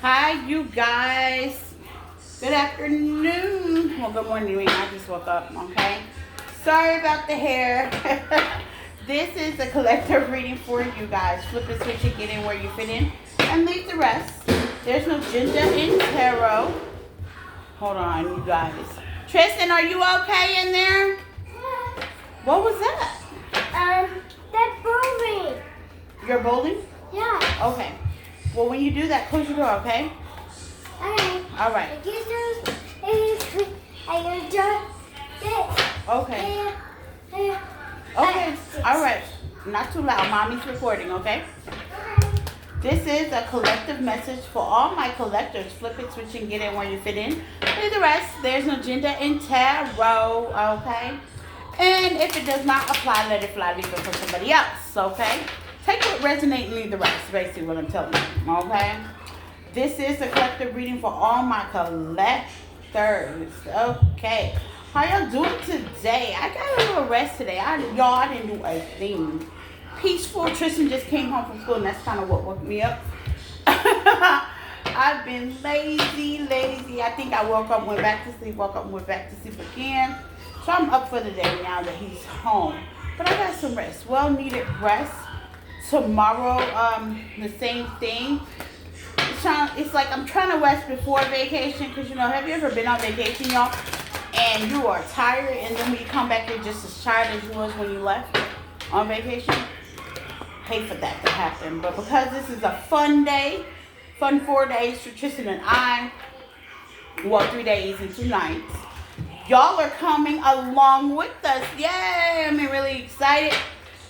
Hi, you guys. Good afternoon. Well, good morning. I just woke up, okay? Sorry about the hair. This is a collective reading for you guys. Flip and switch and get in where you fit in and leave the rest. There's no gender in tarot. Hold on, you guys. Tristan, are you okay in there? What was that? That bowling. You're bowling? Yeah. Okay. Well, when you do that, close your door, okay? Okay. All right. Okay. Okay. All right. Not too loud. Mommy's recording, okay? This is a collective message for all my collectors. Flip it, switch, and get in where you fit in. Leave the rest. There's no gender in tarot, okay? And if it does not apply, let it fly. Leave it for somebody else, okay? Take what resonates and leave the rest. Basically what I'm telling you, okay? This is a collective reading for all my collectors, okay? How y'all doing today? I got a little rest today. I didn't do a thing. Peaceful. Tristan just came home from school, and that's kind of what woke me up. I've been lazy. I think I woke up, went back to sleep, woke up, went back to sleep again. So I'm up for the day now that he's home. But I got some rest. Well needed rest. Tomorrow, the same thing. It's like I'm trying to rest before vacation because, have you ever been on vacation, y'all? And you are tired, and then when you come back, you're just as tired as you was when you left on vacation. Hate for that to happen. But because this is a fun day, fun 4 days for Tristan and I, well, 3 days and 2 nights, y'all are coming along with us. Yay! I'm really excited.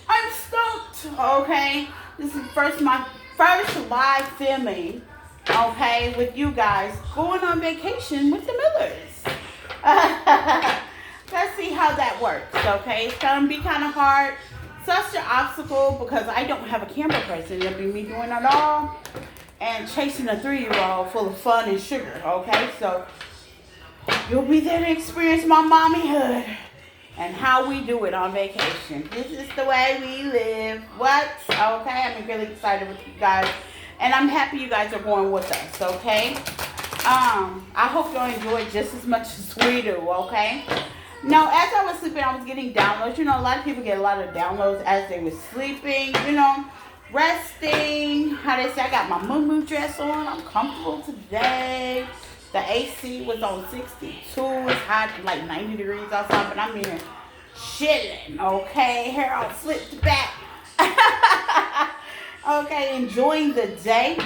I'm stoked. Okay, this is my first live filming. Okay, with you guys going on vacation with the Millers. Let's see how that works. Okay, it's gonna be kind of hard. Such an obstacle because I don't have a camera person. It'll be me doing it all and chasing a 3-year-old full of fun and sugar. Okay, so you'll be there to experience my mommyhood and how we do it on vacation. This is the way we live. What? Okay, I'm really excited with you guys. And I'm happy you guys are going with us, okay? I hope you'll enjoy it just as much as we do, okay? Now, as I was sleeping, I was getting downloads. A lot of people get a lot of downloads as they were sleeping, resting. How they say, I got my moo dress on. I'm comfortable today. The AC was on 62. It's hot, like 90 degrees outside, but I'm here chilling, okay? Hair all flipped back. Okay, enjoying the day.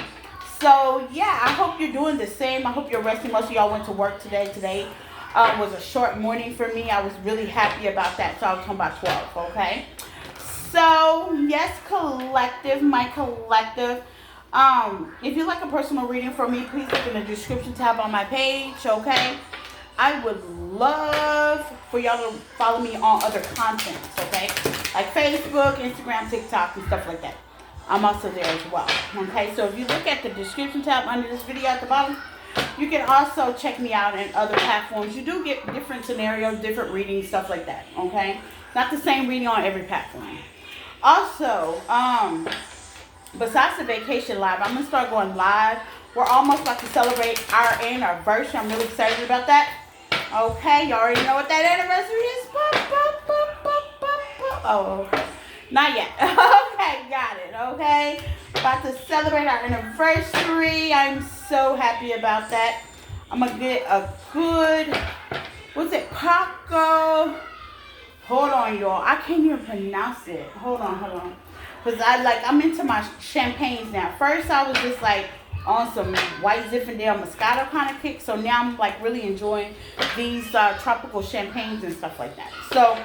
So, yeah, I hope you're doing the same. I hope you're resting. Most of y'all went to work today. Today was a short morning for me. I was really happy about that. So, I was talking about 12, okay? So, yes, collective, my collective. If you'd like a personal reading from me, please look in the description tab on my page, okay? I would love for y'all to follow me on other contents, okay? Like Facebook, Instagram, TikTok, and stuff like that. I'm also there as well, okay? So if you look at the description tab under this video at the bottom, you can also check me out in other platforms. You do get different scenarios, different readings, stuff like that, okay? Not the same reading on every platform. Also, besides the vacation live, I'm going to start going live. We're almost about to celebrate our anniversary. I'm really excited about that. Okay, you already know what that anniversary is. Oh, okay. Not yet. Okay, got it. Okay, about to celebrate our anniversary. I'm so happy about that. I'm going to get a good, what's it, Paco? Hold on, y'all. I can't even pronounce it. Hold on. Because I'm into my champagnes now. First, I was just like on some white Zinfandel Moscato kind of kick. So now I'm like really enjoying these tropical champagnes and stuff like that. So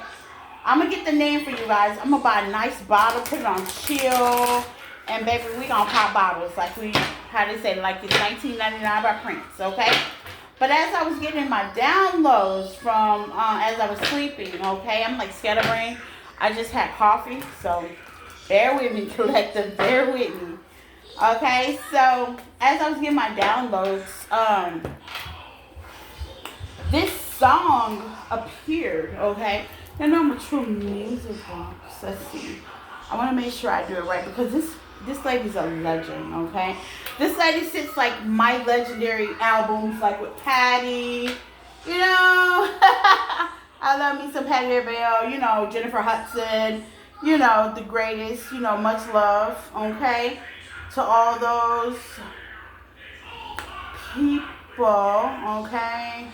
I'm going to get the name for you guys. I'm going to buy a nice bottle, put it on chill. And baby, we going to pop bottles like how they say, like it's $19.99 by Prince, okay? But as I was getting my downloads from, as I was sleeping, okay? I'm like scatterbrained. I just had coffee, so bear with me, collective. Bear with me. Okay, so as I was getting my downloads, this song appeared, okay? And I'm a true music box. Let's see. I want to make sure I do it right because this This lady's a legend, okay? This lady sits like my legendary albums, like with Patty, you know. I love me some Patty LaBelle, you know, Jennifer Hudson, you know, the greatest, you know, much love, okay? To all those people, okay?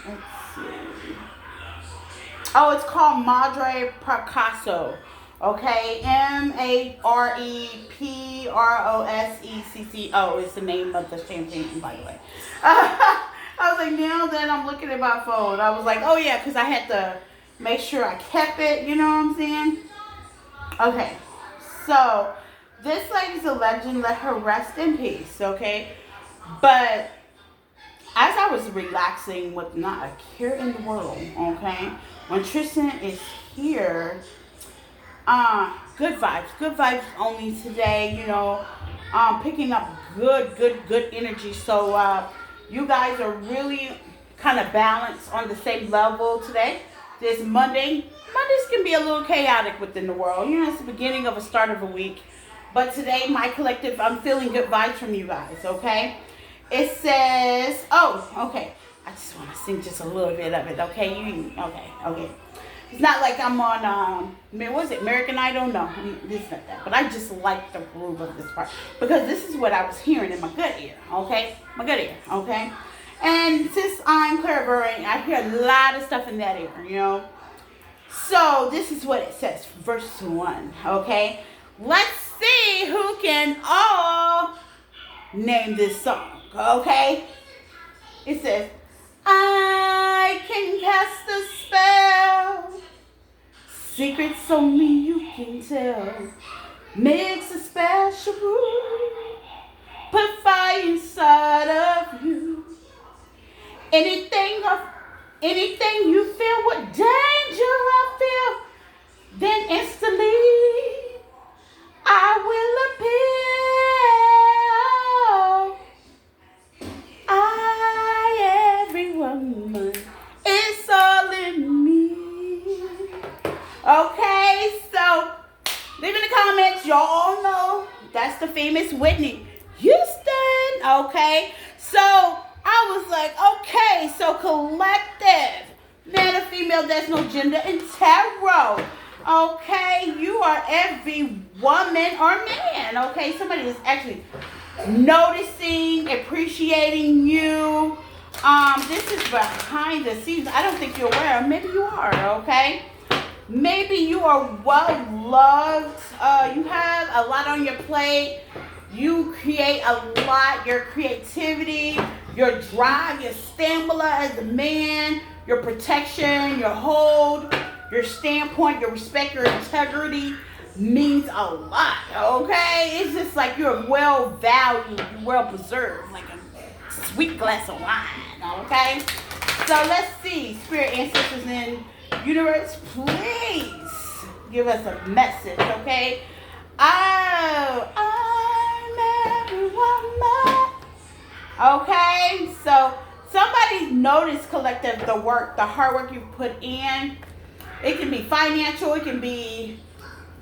Let's see. Oh, it's called Madre Picasso. Okay, Mareprosecco is the name of the champagne, by the way. I was like, now that I'm looking at my phone, I was like, oh yeah, because I had to make sure I kept it, you know what I'm saying? Okay, so this lady's a legend, let her rest in peace, okay? But as I was relaxing with not a care in the world, okay, when Tristan is here, good vibes only today, you know, picking up good energy. So you guys are really kind of balanced on the same level today. This Mondays can be a little chaotic within the world. You know, it's the beginning of a start of a week. But today, my collective, I'm feeling good vibes from you guys, okay? It says, oh, okay. I just want to sing just a little bit of it, okay? Okay. It's not like I'm on, what is it, American Idol? No, it's not that. But I just like the groove of this part. Because this is what I was hearing in my good ear, okay? My good ear, okay? And since I'm clairvoyant, I hear a lot of stuff in that ear, you know? So this is what it says, verse 1, okay? Let's see who can all name this song, okay? It says, I can cast a spell, secrets only you can tell, mix a special brew, put fire inside of you. Anything you feel, what danger I feel, then instantly I will appear. Every woman, it's all in me. Okay, so leave in the comments. Y'all all know that's the famous Whitney Houston. Okay, so I was like, okay, so collective, man or female, there's no gender in tarot. Okay, you are every woman or man. Okay, somebody is actually noticing, appreciating you. This is behind the scenes. I don't think you're aware. Maybe you are. Okay, maybe you are well loved. You have a lot on your plate. You create a lot. Your creativity, your drive, your stamina as a man, your protection, your hold, your standpoint, your respect, your integrity means a lot, okay? It's just like you're well valued, well preserved, like a sweet glass of wine, okay? So let's see, spirit ancestors in universe, please give us a message, okay? Oh, I'm every woman. Okay, so somebody noticed, collective, the work, the hard work you put in. It can be financial, it can be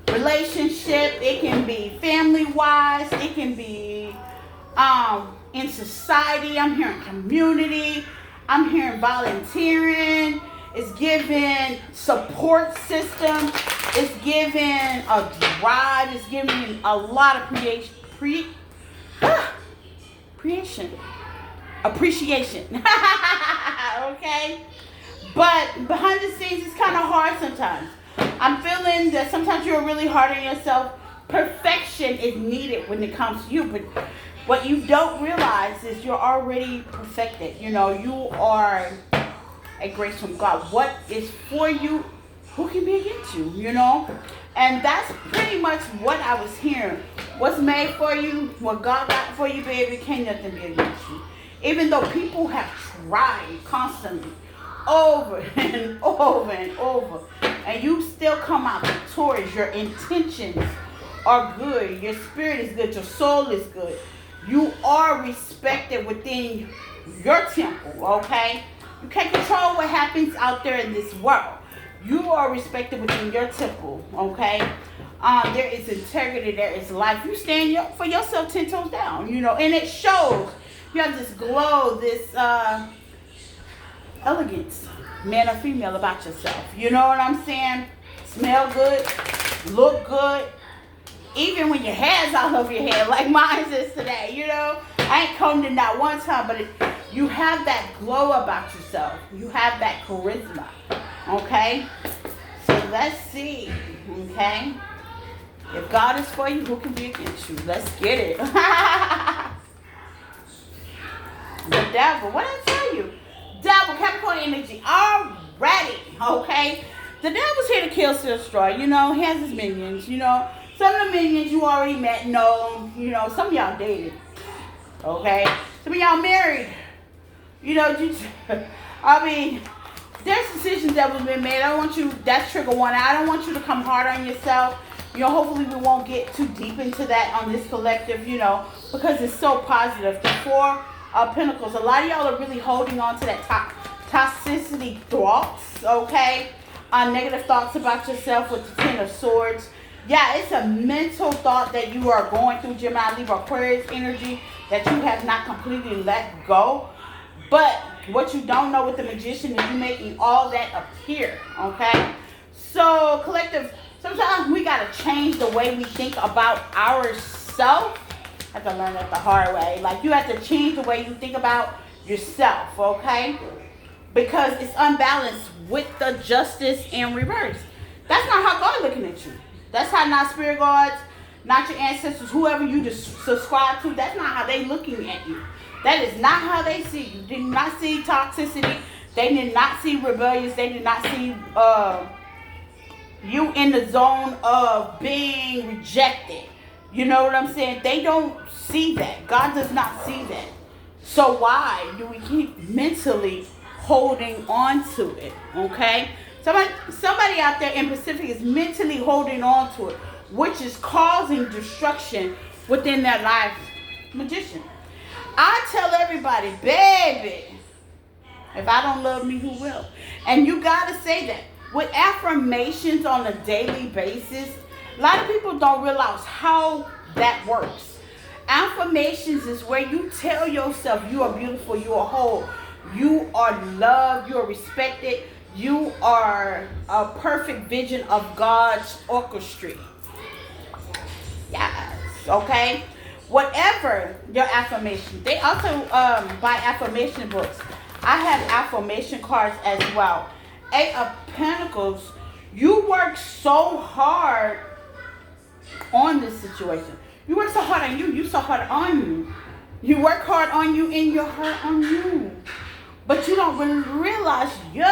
relationship, it can be family-wise, it can be in society. I'm hearing community, I'm hearing volunteering. It's giving support system. It's giving a drive. It's giving a lot of appreciation. Okay? But behind the scenes, it's kind of hard sometimes. I'm feeling that sometimes you're really hard on yourself. Perfection is needed when it comes to you. But what you don't realize is you're already perfected. You know, you are a grace from God. What is for you, who can be against you, you know? And that's pretty much what I was hearing. What's made for you, what God got for you, baby, can't nothing be against you. Even though people have tried constantly, over and over and over, and you still come out victorious. Your intentions are good. Your spirit is good. Your soul is good. You are respected within your temple, okay? You can't control what happens out there in this world. You are respected within your temple, okay? There is integrity. There is life. You stand for yourself 10 toes down, and it shows. You have this glow, this elegance, man or female, about yourself. You know what I'm saying? Smell good, look good. Even when your hair's all over your head, like mine is today, I ain't combed it not one time, but you have that glow about yourself. You have that charisma, okay? So let's see, okay? If God is for you, who can be against you? Let's get it. The devil, what did I tell you? Devil, Capricorn energy, already, okay? The devil's here to kill, steal, destroy. He has his minions, Some of the minions you already met, know, some of y'all dated, okay? Some of y'all married, there's decisions that have been made. I don't want you, that's trigger one. I don't want you to come hard on yourself. Hopefully we won't get too deep into that on this collective, because it's so positive. The Four of Pentacles, a lot of y'all are really holding on to that toxicity thoughts, okay? Negative thoughts about yourself with the Ten of Swords. Yeah, it's a mental thought that you are going through, Gemini, Libra, Aquarius energy, that you have not completely let go. But what you don't know with the Magician is you making all that appear, okay? So, collective, sometimes we got to change the way we think about ourselves. I have to learn that the hard way. Like, you have to change the way you think about yourself, okay? Because it's unbalanced with the Justice in reverse. That's not how God looking at you. That's how not spirit guides, not your ancestors, whoever you just subscribe to, that's not how they looking at you. That is not how they see you. Did not see toxicity. They did not see rebellious. They did not see you in the zone of being rejected. You know what I'm saying? They don't see that. God does not see that. So why do we keep mentally holding on to it? Okay? Somebody out there in Pacific is mentally holding on to it, which is causing destruction within their life. Magician. I tell everybody, baby, if I don't love me, who will? And you got to say that. With affirmations on a daily basis, a lot of people don't realize how that works. Affirmations is where you tell yourself you are beautiful, you are whole, you are loved, you are respected, you are a perfect vision of God's orchestra. Yes, okay? Whatever your affirmation. They also buy affirmation books. I have affirmation cards as well. Eight of Pentacles. You work so hard on this situation. You work so hard on you. You so hard on you. You work hard on you and your heart on you. But you don't really realize you're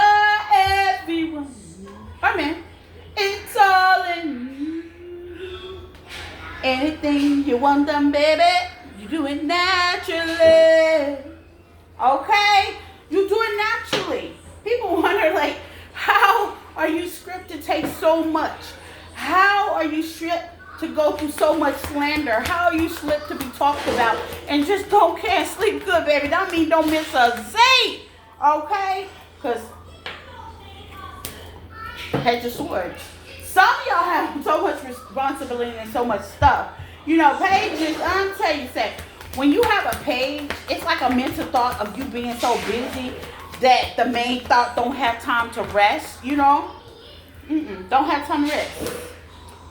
everyone. Amen. It's all in you. Anything you want done, baby, you do it naturally. Okay? You do it naturally. People wonder, like, how are you scripted to take so much? How are you stripped to go through so much slander? How are you slipped to be talked about and just don't care and sleep good, baby? That mean don't miss a Z. Okay? Because Page of Swords. Some of y'all have so much responsibility and so much stuff. Pages, I'm telling you, when you have a page, it's like a mental thought of you being so busy that the main thought don't have time to rest, Don't have time to rest.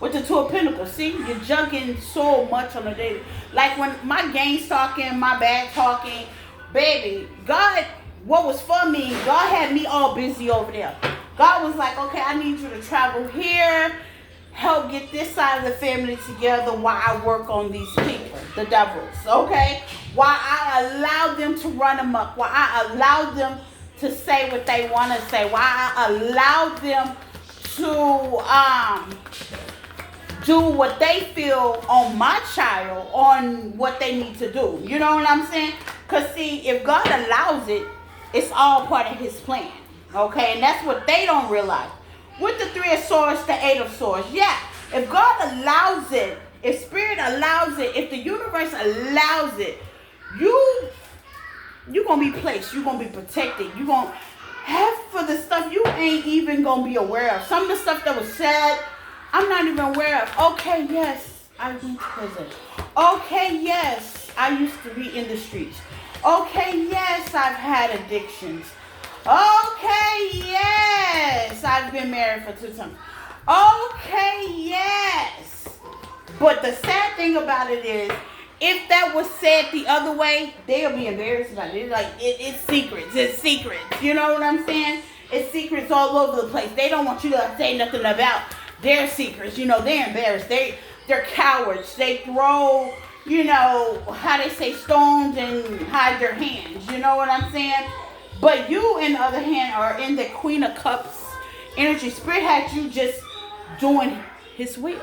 With the Two of Pentacles, see, you're juggling so much on a daily. Like when my gains talking, my bad talking, baby, God, what was for me, God had me all busy over there. God was like, okay, I need you to travel here, help get this side of the family together while I work on these people, the devils, okay? While I allow them to run amok, while I allow them to say what they want to say, while I allow them to do what they feel on my child, on what they need to do. You know what I'm saying? Because, see, if God allows it, it's all part of his plan. Okay? And that's what they don't realize. With the Three of Swords, the Eight of Swords. Yeah. If God allows it, if Spirit allows it, if the universe allows it, you're going to be placed. You're going to be protected. You're going to have for the stuff you ain't even going to be aware of. Some of the stuff that was said, I'm not even aware of. Okay, yes, I went to prison. Okay, yes, I used to be in the streets. Okay, yes, I've had addictions. Okay, yes, I've been married for 2 times. Okay, yes. But the sad thing about it is, if that was said the other way, they'll be embarrassed about it. It's like, it's secrets. It's secrets. You know what I'm saying? It's secrets all over the place. They don't want you to say nothing about their secrets. You know, they're embarrassed. They're cowards. They throw, you know, how they say, stones and hide their hands. You know what I'm saying? But you, on the other hand, are in the Queen of Cups energy. Spirit had you just doing His will.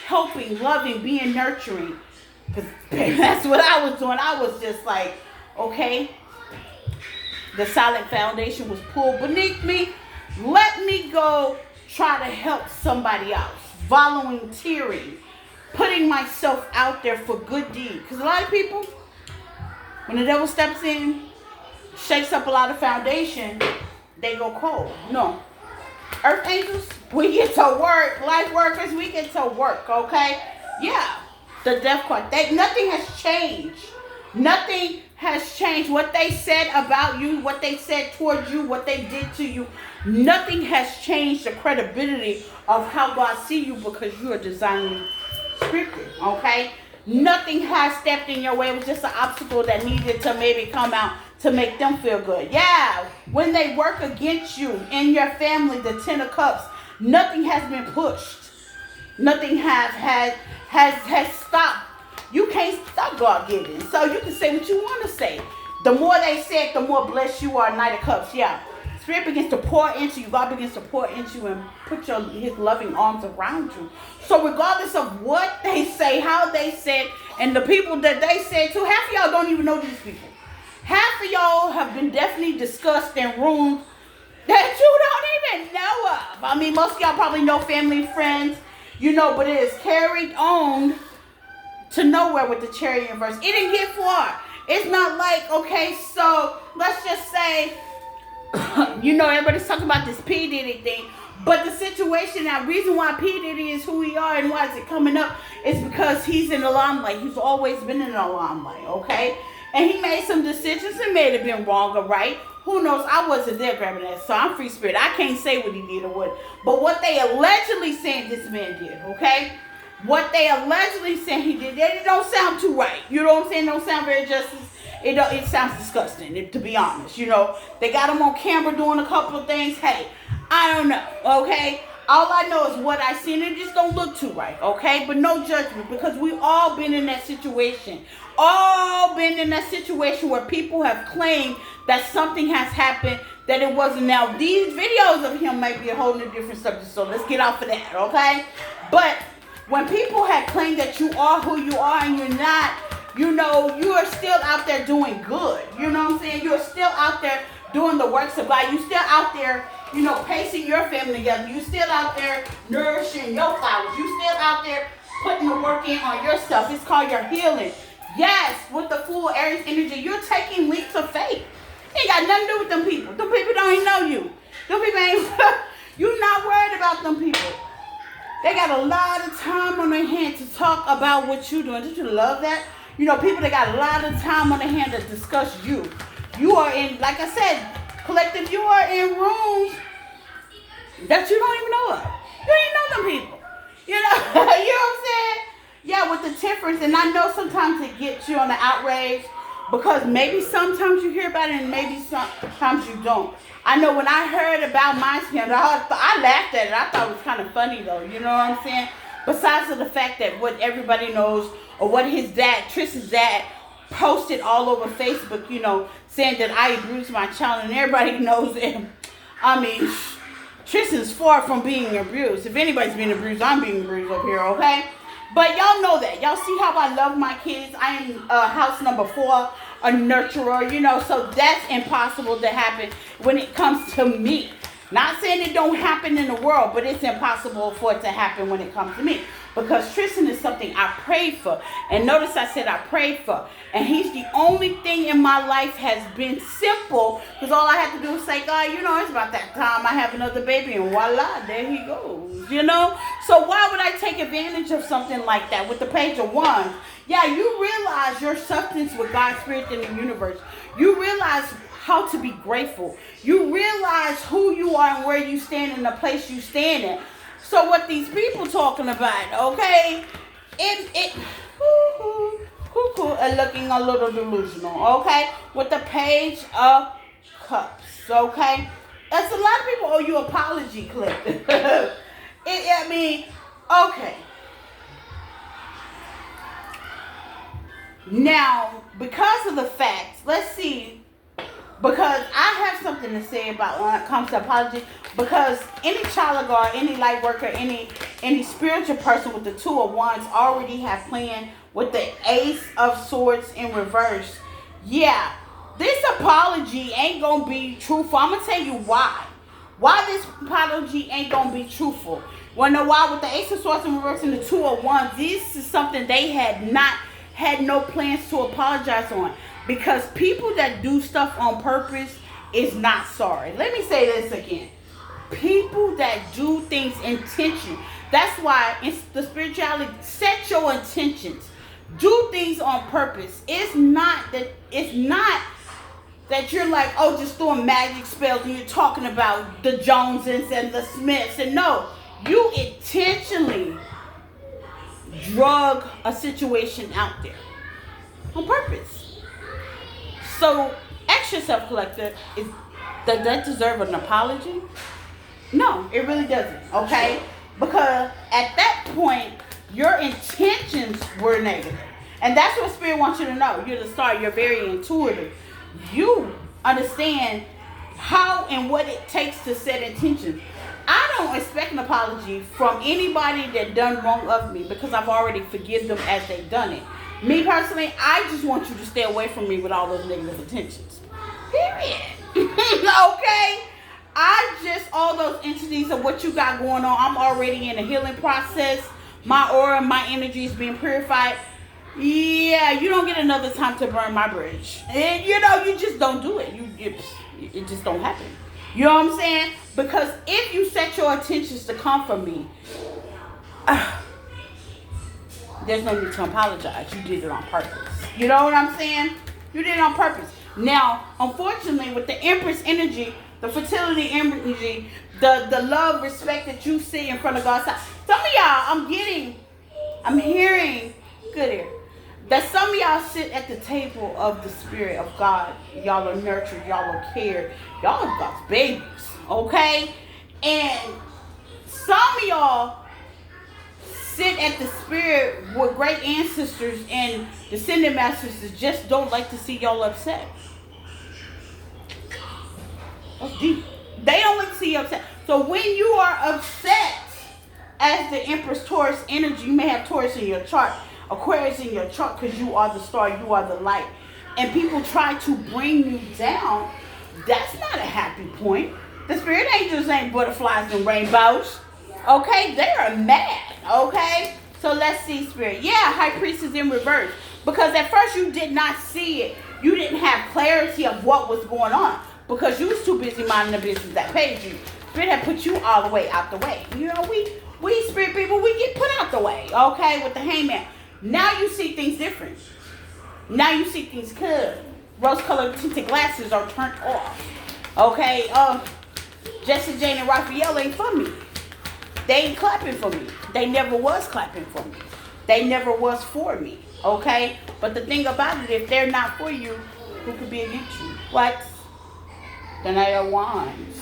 Helping, loving, being nurturing. Because that's what I was doing. I was just like, okay, the solid foundation was pulled beneath me. Let me go try to help somebody else. Volunteering. Putting myself out there for good deed. Because a lot of people, when the devil steps in, shakes up a lot of foundation, they go cold. No. Earth angels, we get to work. Life workers, we get to work, okay? Yeah. The death card. Nothing has changed. Nothing has changed. What they said about you, what they said towards you, what they did to you, nothing has changed the credibility of how God sees you, because you are divinely scripted, okay? Nothing has stepped in your way. It was just an obstacle that needed to maybe come out to make them feel good. Yeah, when they work against you in your family, the 10 of Cups, nothing has been pushed. Nothing has stopped. You can't stop God giving. So you can say what you want to say. The more they say it, the more blessed you are. Knight of Cups, yeah. Spirit begins to pour into you. God begins to pour into you and put His loving arms around you. So regardless of what they say, how they say it, and the people that they say to, half of y'all don't even know these people. Half of y'all have been definitely discussed in rooms that you don't even know of. I mean, most of y'all probably know family, friends, you know, but it is carried on to nowhere with the Chariot reverse. It didn't get far. It's not like, okay, so let's just say, you know, everybody's talking about this P. Diddy thing. But the situation, the reason why P. Diddy is who he are and why is it coming up is because he's in the limelight. He's always been in the limelight, okay? And he made some decisions and may have been wrong or right. Who knows? I wasn't there grabbing that. So I'm free spirit. I can't say what he did or what. But what they allegedly saying this man did, okay? What they allegedly saying he did, it don't sound too right. You know what I'm saying? It don't sound very justice. It sounds disgusting, to be honest. You know, they got him on camera doing a couple of things. Hey, I don't know, okay? All I know is what I seen. It just don't look too right, okay? But no judgment, because we all been in that situation. All been in that situation where people have claimed that something has happened that it wasn't. Now, these videos of him might be a whole new different subject, so let's get off of that, okay? But when people had claimed that you are who you are and you're not, you know, you are still out there doing good. You know what I'm saying? You're still out there doing the works of God. You're still out there, you know, pacing your family together. You're still out there nourishing your flowers. You're still out there putting the work in on yourself. It's called your healing. Yes, with the full Aries energy, you're taking leaps of faith. It ain't got nothing to do with them people. Them people don't even know you. Them people ain't, you're not worried about them people. They got a lot of time on their hand to talk about what you're doing. Did you love that? You know, people that got a lot of time on their hand to discuss you. You are in, like I said, collective, you are in rooms that you don't even know of. You don't even know them people. You know, you know what I'm saying? Yeah, with the temperance, and I know sometimes it gets you on the outrage because maybe sometimes you hear about it and maybe sometimes you don't. I know when I heard about my scandal, I laughed at it. I thought it was kind of funny though, you know what I'm saying? Besides of the fact that what everybody knows, or what his dad, Tristan's dad, posted all over Facebook, you know, saying that I abused my child, and everybody knows him. I mean, Tristan's far from being abused. If anybody's being abused, I'm being abused up here, okay? But y'all know that. Y'all see how I love my kids. I am house number 4, a nurturer, you know, so that's impossible to happen when it comes to me. Not saying it don't happen in the world, but it's impossible for it to happen when it comes to me. Because Tristan is something I prayed for. And notice I said I prayed for. And he's the only thing in my life has been simple. Because all I have to do is say, God, it's about that time I have another baby. And voila, there he goes. So why would I take advantage of something like that with the Page of Wands? Yeah, you realize your substance with God's Spirit in the universe. You realize how to be grateful. You realize who you are and where you stand in the place you stand in. So what these people talking about, okay? Looking a little delusional, okay? With the Page of Cups, okay? That's a lot of people owe you apology clip. Okay. Now, because of the facts, let's see. Because I have something to say about when it comes to apology. Because any child of God, any light worker, any spiritual person with the Two of Wands already have planned with the Ace of Swords in reverse. Yeah, this apology ain't gonna be truthful. I'm gonna tell you why. Why this apology ain't gonna be truthful. Wanna know why? With the Ace of Swords in reverse and the Two of Wands, this is something they had no plans to apologize on. Because people that do stuff on purpose is not sorry. Let me say this again. People that do things intentionally. That's why it's the spirituality. Set your intentions. Do things on purpose. It's not that you're like, just doing magic spells and you're talking about the Joneses and the Smiths. And no, you intentionally drug a situation out there on purpose. So, ask yourself, collector, does that deserve an apology? No, it really doesn't, okay? Because at that point, your intentions were negative. And that's what Spirit wants you to know. You're the star. You're very intuitive. You understand how and what it takes to set intentions. I don't expect an apology from anybody that done wrong of me because I've already forgiven them as they've done it. Me personally, I just want you to stay away from me with all those negative intentions. Period. Okay? All those entities of what you got going on, I'm already in a healing process. My aura, my energy is being purified. Yeah, you don't get another time to burn my bridge. And you just don't do it. It just don't happen. You know what I'm saying? Because if you set your intentions to come from me, there's no need to apologize. You did it on purpose. You know what I'm saying? You did it on purpose. Now, unfortunately, with the Empress energy, the fertility energy, the love, respect that you see in front of God's side. Some of y'all, I'm hearing, good here, that some of y'all sit at the table of the Spirit of God. Y'all are nurtured. Y'all are cared. Y'all are God's babies. Okay? And some of y'all sit at the Spirit with great ancestors and descendant masters that just don't like to see y'all upset. That's deep. They don't like to see you upset. So when you are upset as the Empress Taurus energy, you may have Taurus in your chart, Aquarius in your chart, because you are the star, you are the light. And people try to bring you down. That's not a happy point. The spirit angels ain't butterflies and rainbows. Okay? They are mad. Okay? So let's see, Spirit. Yeah, High Priestess in reverse. Because at first you did not see it. You didn't have clarity of what was going on. Because you was too busy minding the business that paid you. Spirit had put you all the way out the way. You know, we spirit people, we get put out the way. Okay? With the hangman. Now you see things different. Now you see things good. Rose-colored tinted glasses are turned off. Okay? Jesse, Jane, and Raphael ain't for me. They ain't clapping for me. They never was clapping for me. They never was for me. Okay? But the thing about it, if they're not for you, who could be against you? What? The Knight of Wands.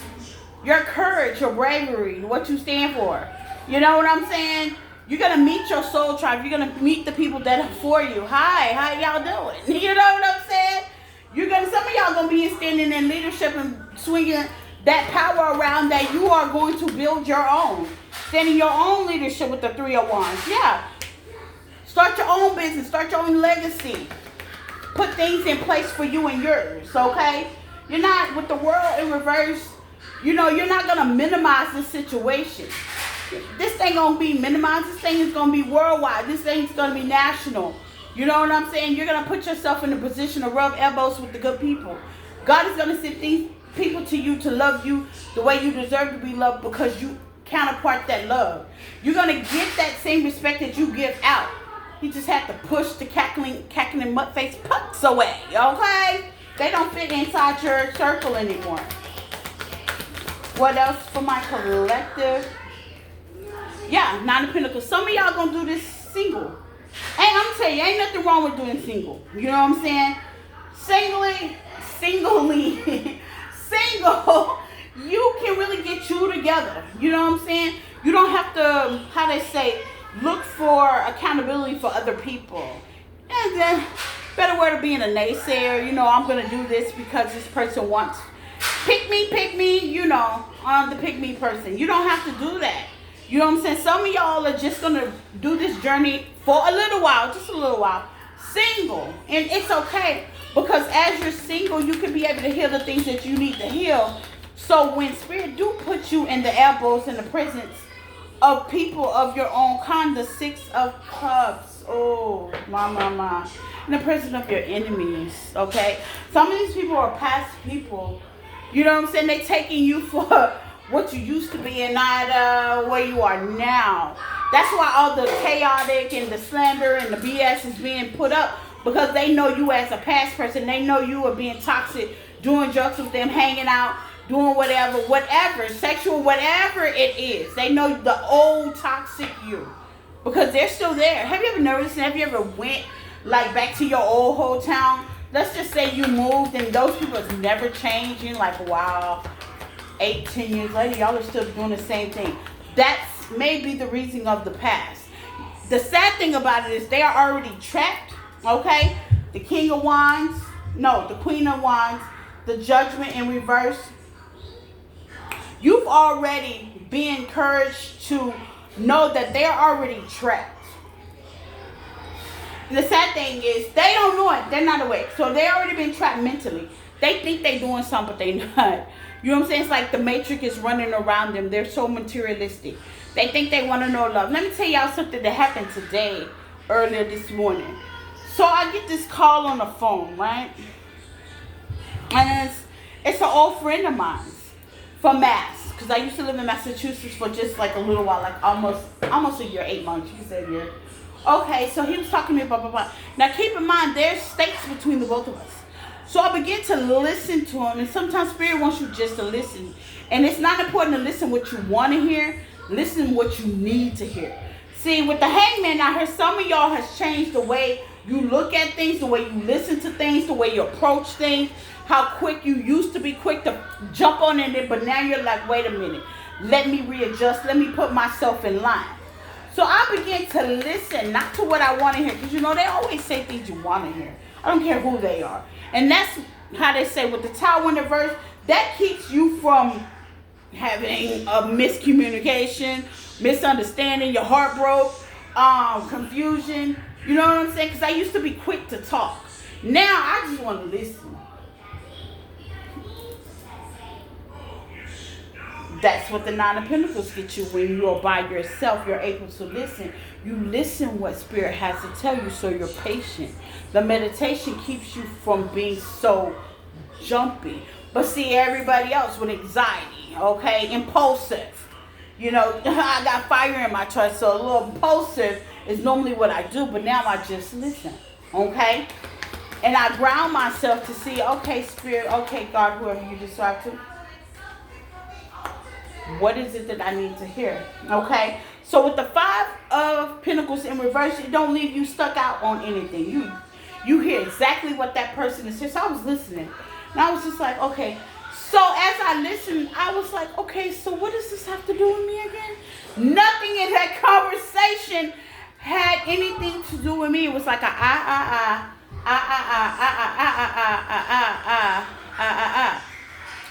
Your courage, your bravery, what you stand for. You know what I'm saying? You're going to meet your soul tribe. You're going to meet the people that are for you. Hi, how y'all doing? You know what I'm saying? Some of y'all going to be standing in leadership and swinging that power around that you are going to build your own. Standing your own leadership with the Three of Wands. Yeah. Start your own business. Start your own legacy. Put things in place for you and yours, okay? You're not with the world in reverse. You know, you're not going to minimize the situation. This thing going to be minimized. This thing is going to be worldwide. This thing's going to be national. You know what I'm saying? You're going to put yourself in a position to rub elbows with the good people. God is going to send these people to you to love you the way you deserve to be loved because you counterpart that love. You're going to get that same respect that you give out. You just have to push the cackling mud-faced pucks away, okay? They don't fit inside your circle anymore. What else for my collective? Yeah, Nine of Pentacles. Some of y'all going to do this single. Hey, I'm going to tell you, ain't nothing wrong with doing single. You know what I'm saying? Singly, single, you can really get you together. You know what I'm saying? You don't have to, how they say, look for accountability for other people. And then, better word of being a naysayer. You know, I'm going to do this because this person wants. Pick me, you know, the pick me person. You don't have to do that. You know what I'm saying? Some of y'all are just going to do this journey for a little while, just a little while, single. And it's okay because as you're single, you can be able to heal the things that you need to heal. So when Spirit do put you in the elbows in the presence of people of your own kind, the Six of Cups, oh, my. In the presence of your enemies, okay? Some of these people are past people. You know what I'm saying? They taking you for what you used to be and not where you are now. That's why all the chaotic and the slander and the BS is being put up because they know you as a past person. They know you are being toxic, doing drugs with them, hanging out, doing whatever, sexual, whatever it is. They know the old toxic you because they're still there. Have you ever noticed? Have you ever went like back to your old hometown? Let's just say you moved and those people is never changing. Like, wow, 8-10 years later, y'all are still doing the same thing. That's maybe the reason of the past. The sad thing about it is they are already trapped, okay? The King of Wands, no, the Queen of Wands, the Judgment in reverse. You've already been encouraged to know that they're already trapped. And the sad thing is they don't know it. They're not awake. So they already been trapped mentally. They think they're doing something, but they're not. You know what I'm saying? It's like the Matrix is running around them. They're so materialistic. They think they want to know love. Let me tell y'all something that happened today, earlier this morning. So I get this call on the phone, right? And it's an old friend of mine from Mass. Because I used to live in Massachusetts for just like a little while, like almost a year, 8 months. You can say a year. Okay, so he was talking to me, blah, blah, blah. Now keep in mind, there's states between the both of us. So I began to listen to him, and sometimes Spirit wants you just to listen. And it's not important to listen what you want to hear. Listen what you need to hear. See, with the Hangman, I heard some of y'all has changed the way you look at things, the way you listen to things, the way you approach things, how quick you used to be quick to jump on it, but now you're like, wait a minute, let me readjust, let me put myself in line. So I began to listen, not to what I want to hear, because you know, they always say things you want to hear. I don't care who they are. And that's how they say with the Tower in the verse, that keeps you from having a miscommunication, misunderstanding, your heart broke, confusion. You know what I'm saying? Because I used to be quick to talk. Now I just want to listen. That's what the Nine of Pentacles get you when you are by yourself. You're able to listen. You listen what Spirit has to tell you, so you're patient. The meditation keeps you from being so jumpy. But see, everybody else with anxiety, okay, impulsive. You know, I got fire in my chart, so a little impulsive is normally what I do, but now I just listen, okay? And I ground myself to see, okay, Spirit, okay, God, whoever you decide to. What is it that I need to hear? Okay. So with the Five of Pentacles in reverse, it don't leave you stuck out on anything. You hear exactly what that person is saying. So I was listening. And I was just like, okay. So as I listened, I was like, okay, so what does this have to do with me again? Nothing in that conversation had anything to do with me. It was like a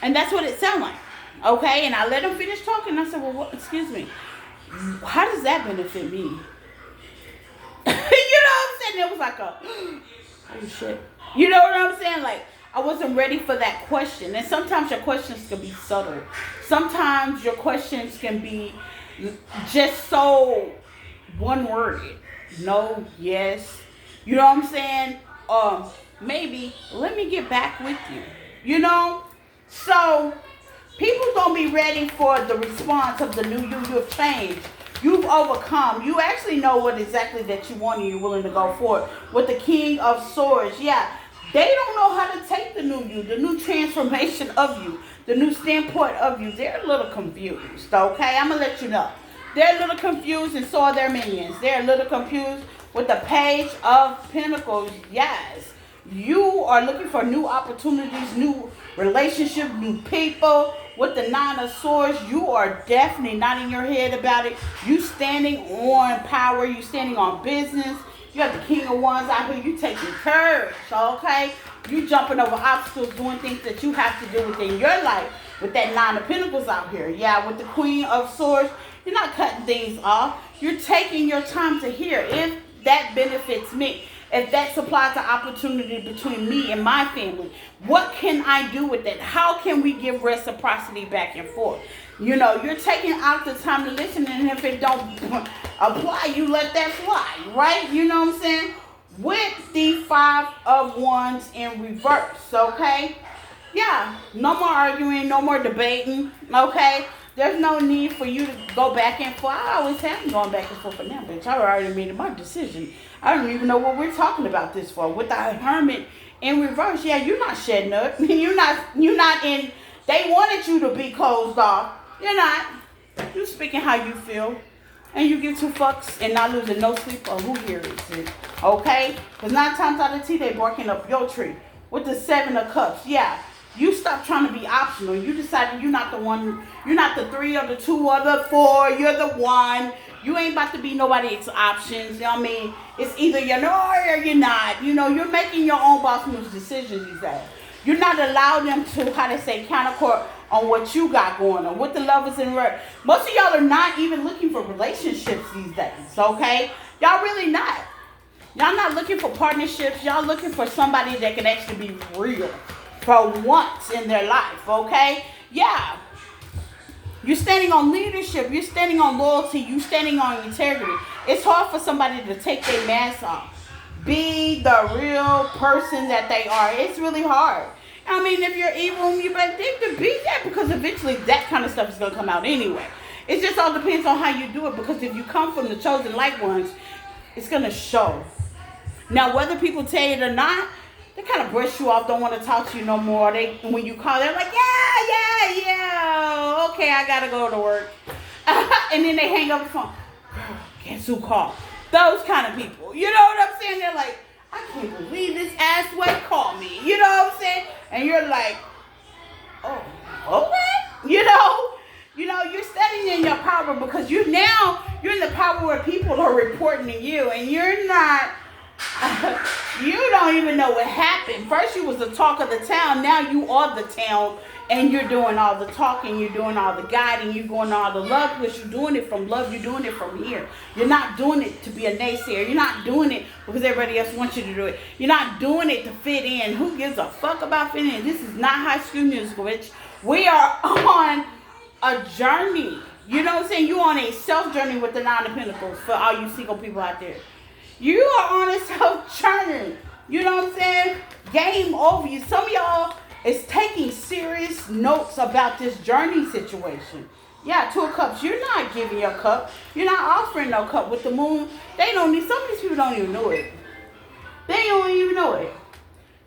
and that's what it sounded like. Okay, and I let him finish talking. I said, well, what, excuse me, how does that benefit me? You know what I'm saying? It was like a, oh shit. You know what I'm saying? Like, I wasn't ready for that question. And sometimes your questions can be subtle. Sometimes your questions can be just so one worded. No, yes. You know what I'm saying? Maybe let me get back with you. You know? So people don't be ready for the response of the new you. You have changed. You've overcome. You actually know what exactly that you want and you're willing to go for it. With the King of Swords, yeah. They don't know how to take the new you, the new transformation of you, the new standpoint of you. They're a little confused, okay? I'm going to let you know. They're a little confused, and so are their minions. They're a little confused with the Page of Pentacles. Yes. You are looking for new opportunities, new relationships, new people. With the Nine of Swords, you are definitely not in your head about it. You standing on power. You standing on business. You have the King of Wands out here. You taking courage, okay? You jumping over obstacles, doing things that you have to do within your life. With that Nine of Pentacles out here. Yeah, with the Queen of Swords, you're not cutting things off. You're taking your time to hear if that benefits me. If that supplies an opportunity between me and my family, what can I do with that? How can we give reciprocity back and forth? You know, you're taking out the time to listen, and if it don't apply, you let that fly, right? You know what I'm saying? With the Five of Wands in reverse, okay? Yeah, no more arguing, no more debating, okay? There's no need for you to go back and forth. I always have been going back and forth for now, bitch. I already made my decision. I don't even know what we're talking about this for. With the Hermit in reverse, yeah, you're not shedding up. You're not in, they wanted you to be closed off. You're not. You speaking how you feel. And you give two fucks and not losing no sleep on who hears it. Okay? Because 9 times out of 10, they barking up your tree. With the 7 of Cups, yeah. You stop trying to be optional. You decided you're not the one, you're not the 3 or the 2 or the 4, you're the 1. You ain't about to be nobody's options. You know what I mean? It's either you're no or you're not. You know, you're making your own boss moves decisions these days. You're not allowing them to, how they say, countercourt on what you got going on. With the Lovers in reverse. Most of y'all are not even looking for relationships these days, okay? Y'all really not. Y'all not looking for partnerships. Y'all looking for somebody that can actually be real for once in their life, okay? Yeah. You're standing on leadership. You're standing on loyalty. You're standing on integrity. It's hard for somebody to take their mask off. Be the real person that they are. It's really hard. I mean, if you're evil, you better think to be that, because eventually that kind of stuff is going to come out anyway. It just all depends on how you do it, because if you come from the chosen light ones, it's going to show. Now, whether people tell you it or not, they kind of brush you off, don't want to talk to you no more. When you call, they're like, yeah, okay, I got to go to work. And then they hang up the phone. Girl, guess who called? Those kind of people. You know what I'm saying? They're like, I can't believe this asswipe called me. You know what I'm saying? And you're like, oh, okay. You know, you're standing in your power, because you're in the power where people are reporting to you, and you're not. You don't even know what happened. First you was the talk of the town. Now you are the town, and you're doing all the talking. You're doing all the guiding. You're doing all the love, because you're doing it from love. You're doing it from here. You're not doing it to be a naysayer. You're not doing it because everybody else wants you to do it. You're not doing it to fit in. Who gives a fuck about fitting in? This is not High School Musical, bitch. We are on a journey. You know what I'm saying? You're on a self journey with the Nine of Pentacles, for all you single people out there. You are on a self-journey. You know what I'm saying? Game over. Some of y'all is taking serious notes about this journey situation. Yeah, 2 of Cups. You're not giving your cup. You're not offering no cup. With the Moon, some of these people don't even know it. They don't even know it.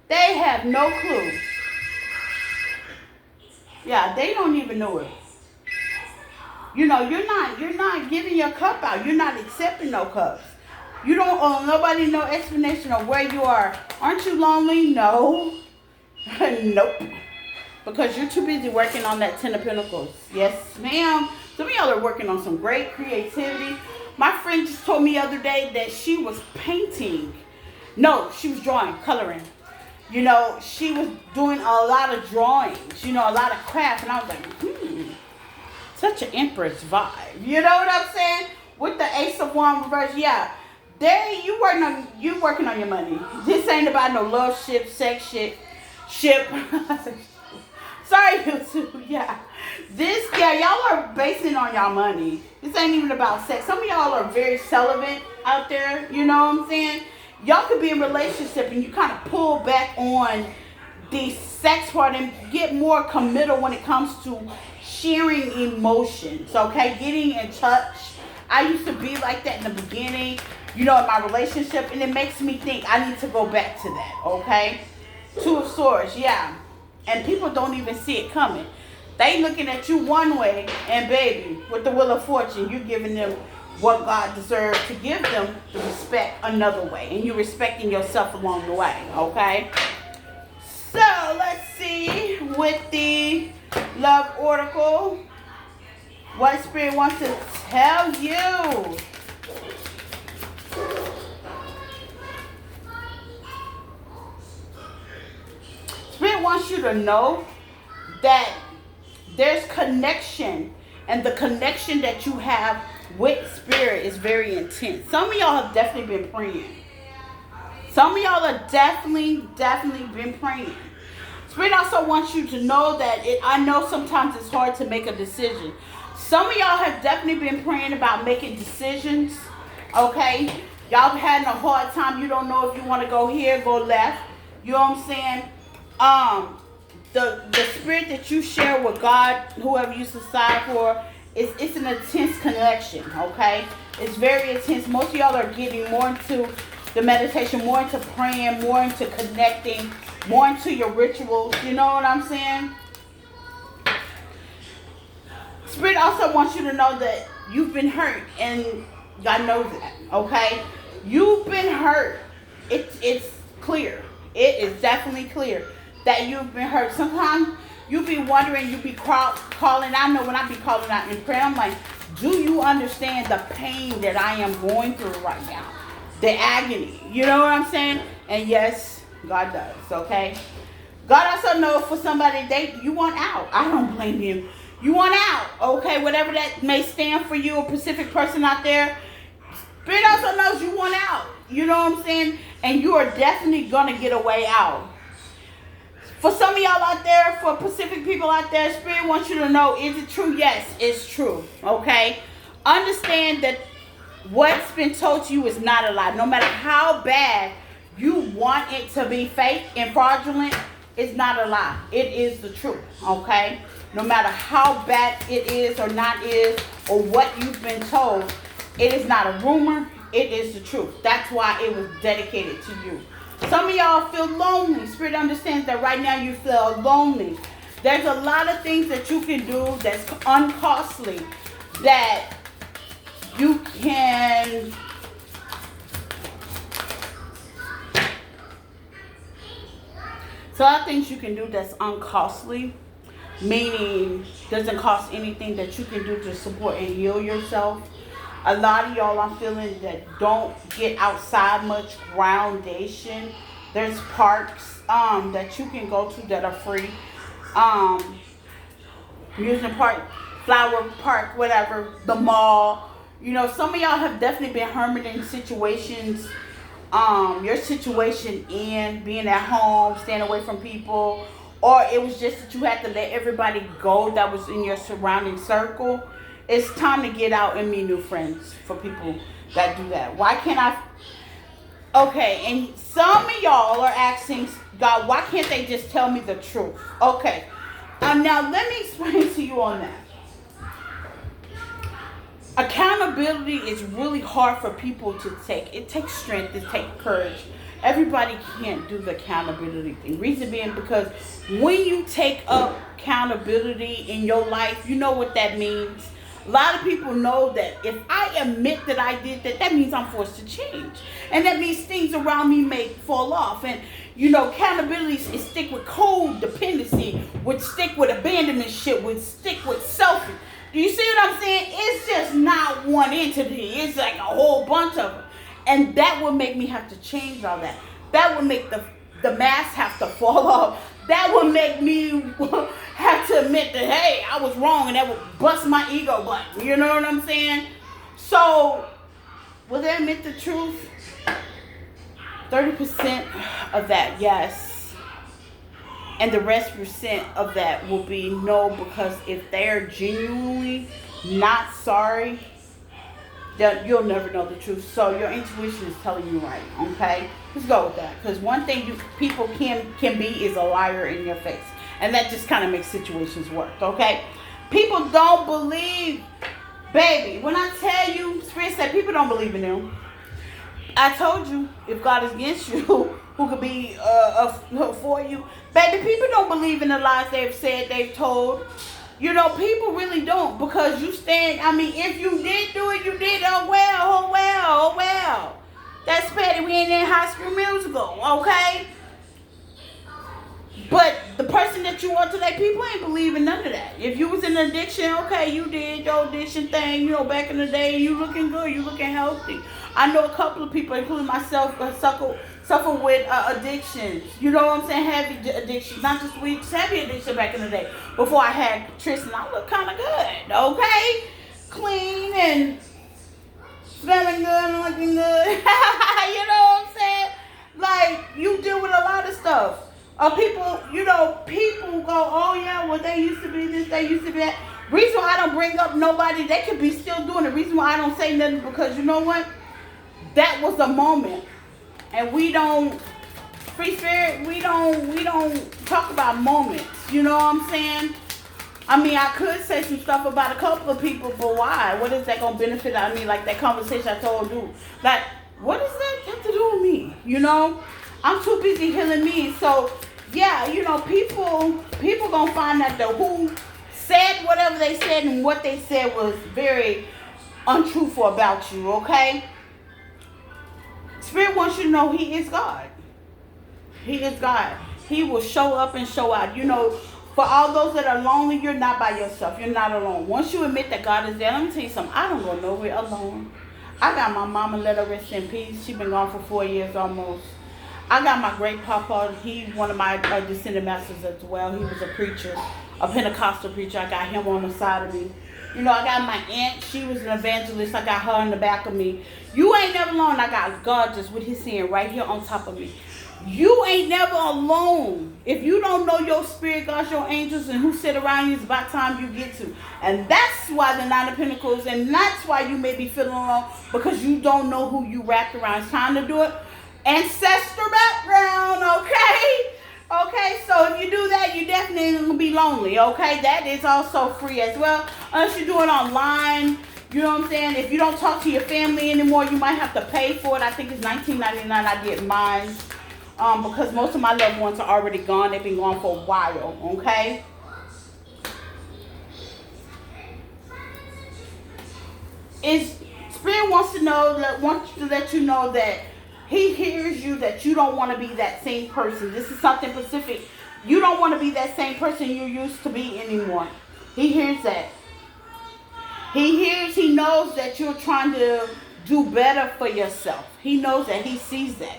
They have no clue. Yeah, they don't even know it. You know, you're not giving your cup out. You're not accepting no cups. You don't owe nobody no explanation of where you are. Aren't you lonely? No. Nope. Because you're too busy working on that 10 of Pentacles. Yes, ma'am. Some of y'all are working on some great creativity. My friend just told me the other day that she was painting. No, she was drawing, coloring. You know, she was doing a lot of drawings. You know, a lot of craft. And I was like, such an Empress vibe. You know what I'm saying? With the Ace of Wands reverse, yeah. You working on your money. This ain't about no love shit, sex shit. ship. Sorry, YouTube. Yeah. Y'all are basing on y'all money. This ain't even about sex. Some of y'all are very celibate out there. You know what I'm saying? Y'all could be in a relationship and you kind of pull back on the sex part and get more committal when it comes to sharing emotions. Okay? Getting in touch. I used to be like that in the beginning, in my relationship, and it makes me think I need to go back to that. Okay? Two of Swords, yeah. And people don't even see it coming. They looking at you one way, and baby, with the Wheel of Fortune, you're giving them what God deserves to give them, the respect another way. And you're respecting yourself along the way, okay? So, let's see, with the Love Oracle, what Spirit wants to tell you. Spirit wants you to know that there's connection, and the connection that you have with Spirit is very intense. Some of y'all have definitely been praying. Some of y'all have definitely been praying. Spirit also wants you to know that I know sometimes it's hard to make a decision. Some of y'all have definitely been praying about making decisions. Okay? Y'all having a hard time. You don't know if you want to go here, go left. You know what I'm saying? The spirit that you share with God, whoever you decide for, it's an intense connection, okay? It's very intense. Most of y'all are getting more into the meditation, more into praying, more into connecting, more into your rituals. You know what I'm saying? Spirit also wants you to know that you've been hurt, and God knows that, okay? You've been hurt. It's clear. It is definitely clear that you've been hurt. Sometimes you be wondering, you be calling. I know when I be calling out in prayer, I'm like, do you understand the pain that I am going through right now? The agony. You know what I'm saying? And yes, God does, okay? God also knows for somebody, you want out. I don't blame you. You want out, okay? Whatever that may stand for you, a Pacific person out there, Spirit also knows you want out. You know what I'm saying? And you are definitely going to get a way out. For some of y'all out there, for Pacific people out there, Spirit wants you to know, is it true? Yes, it's true. Okay? Understand that what's been told to you is not a lie. No matter how bad you want it to be fake and fraudulent, it's not a lie. It is the truth. Okay? No matter how bad it is or not is, or what you've been told, it is not a rumor. It is the truth. That's why it was dedicated to you. Some of y'all feel lonely. Spirit understands that right now you feel lonely. There's a lot of things that you can do that's uncostly that you can So a lot of things you can do that's uncostly, meaning doesn't cost anything, that you can do to support and heal yourself. A lot of y'all, I'm feeling, that don't get outside much groundation. There's parks that you can go to that are free. Amusement park, flower park, whatever, the mall. You know, some of y'all have definitely been hermiting situations. Your situation in being at home, staying away from people, or it was just that you had to let everybody go that was in your surrounding circle. It's time to get out and meet new friends for people that do that. Why can't I? Okay, and some of y'all are asking God, why can't they just tell me the truth? Okay, now let me explain to you on that. Accountability is really hard for people to take. It takes strength, it takes courage. Everybody can't do the accountability thing. Reason being because when you take up accountability in your life, you know what that means. A lot of people know that if I admit that I did that, that means I'm forced to change. And that means things around me may fall off. And, you know, accountability is stick with codependency, would stick with abandonment shit, would stick with selfish. Do you see what I'm saying? It's just not one entity. It's like a whole bunch of them. And that would make me have to change all that. That would make the mask have to fall off. That would make me have to admit that, hey, I was wrong, and that would bust my ego button. You know what I'm saying? So, will they admit the truth? 30% of that, yes. And the rest percent of that will be no, because if they're genuinely not sorry, that you'll never know the truth. So your intuition is telling you right, okay? Let's go with that. Because one thing people can be is a liar in your face. And that just kind of makes situations work, okay? People don't believe, baby. When I tell you, Spirit said people don't believe in them. I told you, if God is against you, who could be for you? Baby, people don't believe in the lies they've said, they've told. You know, people really don't, because you stand, I mean, if you did do it, you did, oh well, oh well, oh well. That's petty. We ain't in High School Musical, okay? But the person that you are today, people ain't believing none of that. If you was in addiction, okay, you did your addiction thing, you know, back in the day, you looking good, you looking healthy. I know a couple of people, including myself, suffer with addictions. You know what I'm saying? Heavy addictions, not just weed, just heavy addiction back in the day. Before I had Tristan, I looked kind of good, okay? Clean and smelling good and looking good. You know what I'm saying? Like, you deal with a lot of stuff. People, you know, people go, oh yeah, well they used to be this, they used to be that. Reason why I don't bring up nobody, they could be still doing it. Reason why I don't say nothing, because you know what? That was a moment. And we don't, Free Spirit, we don't talk about moments. You know what I'm saying? I mean, I could say some stuff about a couple of people, but why? What is that going to benefit? I mean, like that conversation I told you. Like, what does that have to do with me? You know? I'm too busy healing me. So, yeah, you know, people going to find that the who said whatever they said and what they said was very untruthful about you, okay? Spirit wants you to know He is God. He is God. He will show up and show out. You know, for all those that are lonely, you're not by yourself. You're not alone. Once you admit that God is there, let me tell you something. I don't go nowhere alone. I got my mama, let her rest in peace. She's been gone for 4 years almost. I got my great papa. He's one of my descendant masters as well. He was a preacher, a Pentecostal preacher. I got him on the side of me. You know, I got my aunt. She was an evangelist. I got her in the back of me. You ain't never alone. I got God just with His hand right here on top of me. You ain't never alone. If you don't know your spirit, God, your angels, and who sit around you, it's about time you get to. And that's why the Nine of Pentacles, and that's why you may be feeling alone, because you don't know who you wrapped around. It's time to do it. Ancestor background, okay? Okay, so if you do that, you definitely going to be lonely, okay? That is also free as well. Unless you do it online, you know what I'm saying? If you don't talk to your family anymore, you might have to pay for it. I think it's $19.99. I did mine because most of my loved ones are already gone. They've been gone for a while, okay? Spirit wants to let you know that He hears you, that you don't want to be that same person. This is something specific. You don't want to be that same person you used to be anymore. He hears that. He knows that you're trying to do better for yourself. He knows that. He sees that.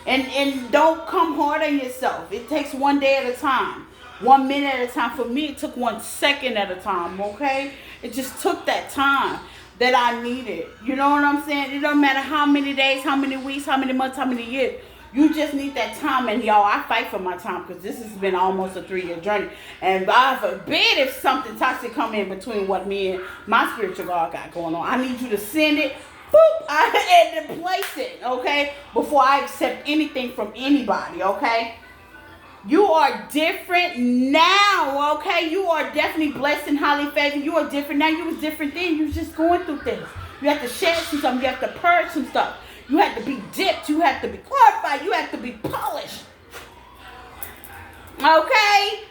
And don't come hard on yourself. It takes one day at a time. 1 minute at a time. For me, it took 1 second at a time, okay? It just took that time that I needed. You know what I'm saying? It don't matter how many days, how many weeks, how many months, how many years. You just need that time. And y'all, I fight for my time, because this has been almost a 3-year journey. And God forbid if something toxic come in between what me and my spiritual God got going on. I need you to send it, boop, and then place it, okay? Before I accept anything from anybody, okay? You are different now, okay? You are definitely blessed and highly favored. You are different now. You was different then. You was just going through things. You have to shed some stuff. You have to purge some stuff. You have to be dipped. You have to be clarified. You have to be polished. Okay?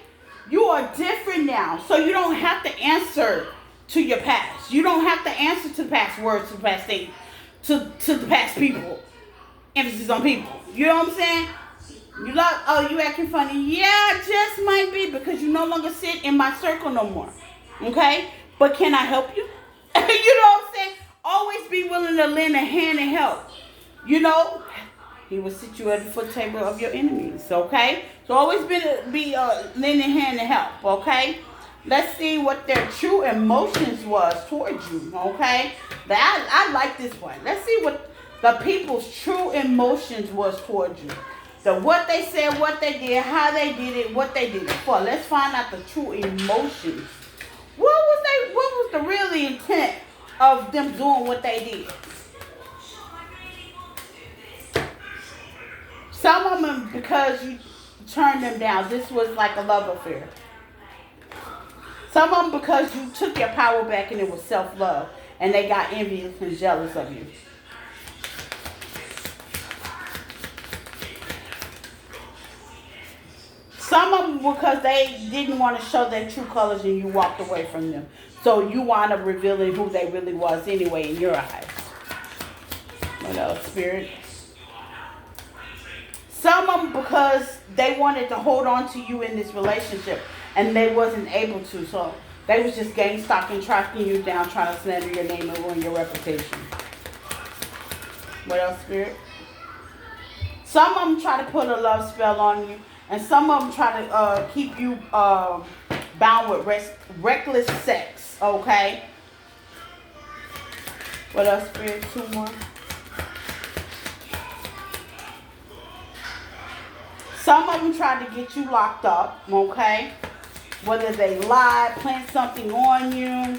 You are different now. So you don't have to answer to your past. You don't have to answer to the past words, to the past things, to the past people. Emphasis on people. You know what I'm saying? You like, oh, you acting funny. Yeah, just might be, because you no longer sit in my circle no more. Okay? But can I help you? You know what I'm saying? Always be willing to lend a hand and help. You know? He will sit you at the foot table of your enemies. Okay? So always be lending a hand and help. Okay? Let's see what their true emotions was towards you. Okay? I like this one. Let's see what the people's true emotions was towards you. The what they said, what they did, how they did it, what they did it for. Let's find out the true emotions. What was the real intent of them doing what they did? Some of them because you turned them down. This was like a love affair. Some of them because you took your power back and it was self-love. And they got envious and jealous of you. Some of them because they didn't want to show their true colors and you walked away from them. So you wound up revealing who they really was anyway in your eyes. What else, Spirit? Some of them because they wanted to hold on to you in this relationship and they wasn't able to. So they was just gang stalking, tracking you down, trying to slander your name and ruin your reputation. What else, Spirit? Some of them try to put a love spell on you. And some of them try to keep you bound with reckless sex. Okay? What else, Spirit? 2 more. Some of them try to get you locked up. Okay? Whether they lied, plant something on you.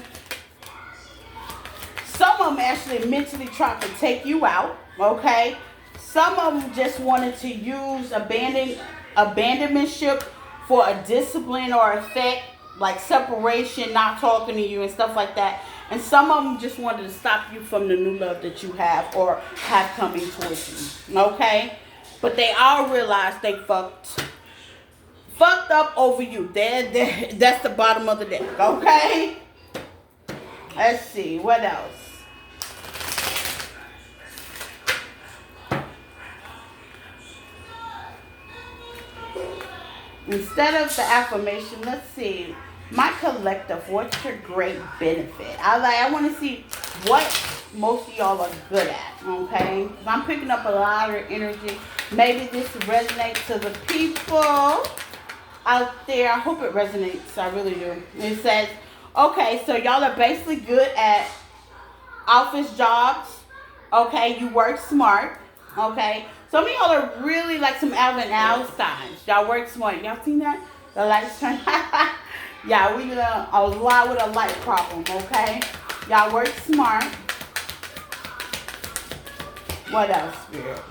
Some of them actually mentally tried to take you out. Okay? Some of them just wanted to use abandonmentship for a discipline or effect, like separation, not talking to you and stuff like that. And some of them just wanted to stop you from the new love that you have or have coming towards you. Okay? But they all realized they fucked up over you. That's the bottom of the deck. Okay? Let's see. What else? Instead of the affirmation, let's see. My collective, what's your great benefit? I want to see what most of y'all are good at, okay? I'm picking up a lot of energy. Maybe this resonates to the people out there. I hope it resonates. I really do. It says, okay, so y'all are basically good at office jobs, okay? You work smart, okay? Some of y'all are really like some Alvin Einsteins. Y'all work smart. Y'all seen that? The lights turn. Yeah, we a lot with a light problem, okay? Y'all work smart. What else, Spirit?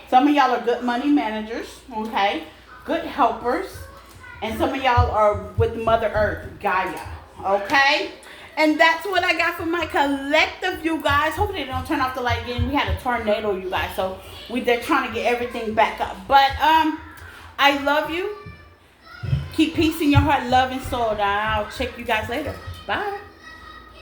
Some of y'all are good money managers, okay? Good helpers. And some of y'all are with Mother Earth, Gaia, okay? And that's what I got for my collective, you guys. Hopefully they don't turn off the light again. We had a tornado, you guys. So they're trying to get everything back up. But I love you. Keep peace in your heart, love and soul. I'll check you guys later. Bye.